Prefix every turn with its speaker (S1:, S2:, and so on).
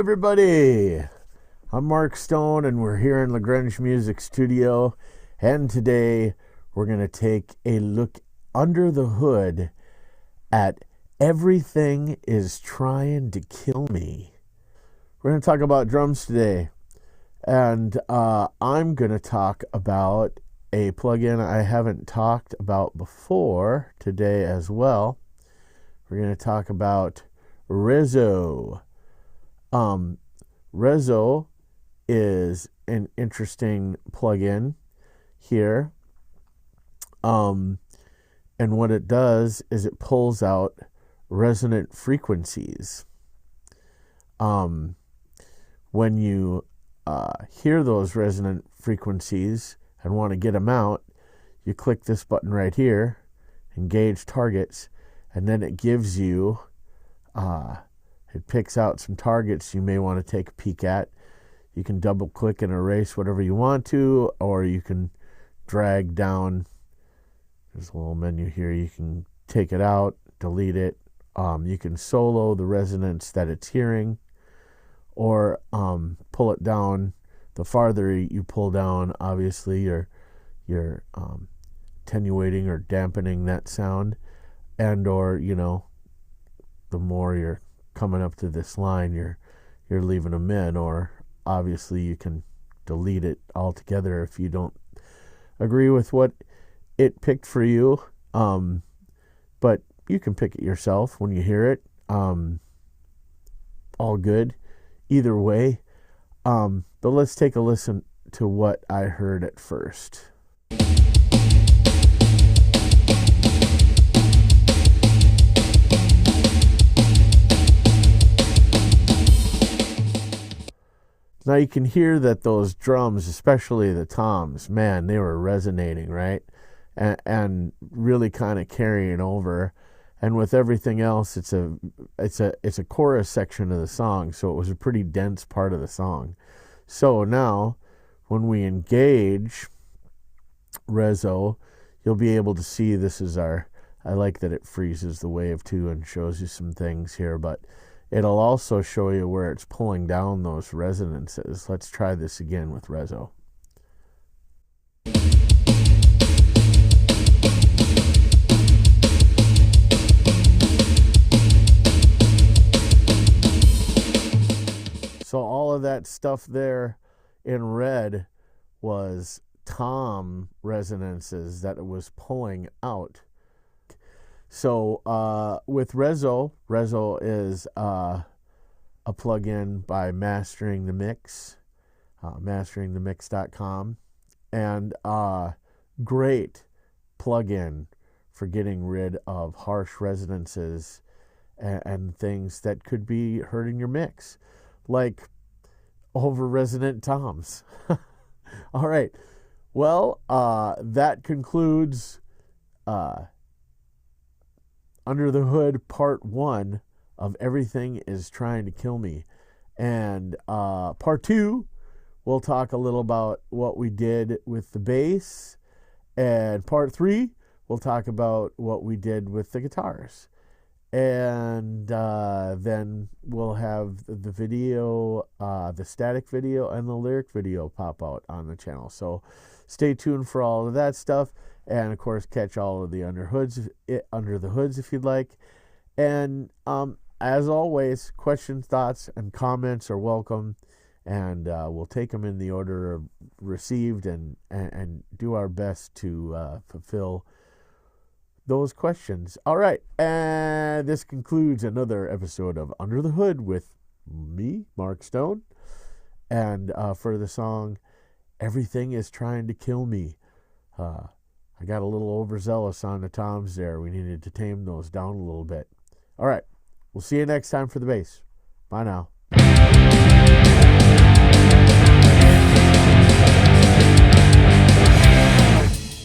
S1: everybody. I'm Mark Stone, and we're here in LaGrunge Music Studio. And today we're going to take a look under the hood at Everything Is Trying to Kill Me. We're going to talk about drums today. And I'm going to talk about a plugin I haven't talked about before today as well. We're going to talk about Rezo. Rezo is an interesting plugin here. And what it does is it pulls out resonant frequencies. When you hear those resonant frequencies and want to get them out, you click this button right here, engage targets, and then it gives you, it picks out some targets you may want to take a peek at. You can double click and erase whatever you want to, or you can drag down. There's a little menu here. You can take it out, delete it. You can solo the resonance that it's hearing, or pull it down. The farther you pull down, obviously you're attenuating or dampening that sound, and or the more you're coming up to this line, you're leaving them in, or obviously you can delete it altogether if you don't agree with what it picked for you. But you can pick it yourself when you hear it. All good either way. But let's take a listen to what I heard at first. Now you can hear that those drums, especially the toms, man, they were resonating, right? And really kind of carrying over. And with everything else, it's a chorus section of the song, so it was a pretty dense part of the song. So now, when we engage Rezo, you'll be able to see this is I like that it freezes the wave too and shows you some things here, but it'll also show you where it's pulling down those resonances. Let's try this again with Rezo. So all of that stuff there in red was tom resonances that it was pulling out. So with Rezo is a plugin by Mastering the Mix, masteringthemix.com, and great plugin for getting rid of harsh resonances and things that could be hurting your mix, like over resonant toms. All right. Well, that concludes Under the Hood Part 1 of Everything Is Trying to Kill Me. And Part 2, we'll talk a little about what we did with the bass. And Part 3, we'll talk about what we did with the guitars. And then we'll have the video, the static video and the lyric video pop out on the channel. So stay tuned for all of that stuff. And of course, catch all of the under the hoods if you'd like. And as always, questions, thoughts, and comments are welcome. And we'll take them in the order received and do our best to fulfill those questions. All right, and this concludes another episode of Under the Hood with me, Mark Stone, and for the song Everything Is Trying to Kill Me. I got a little overzealous on the toms there. We needed to tame those down a little bit. All right, we'll see you next time for the bass. Bye now.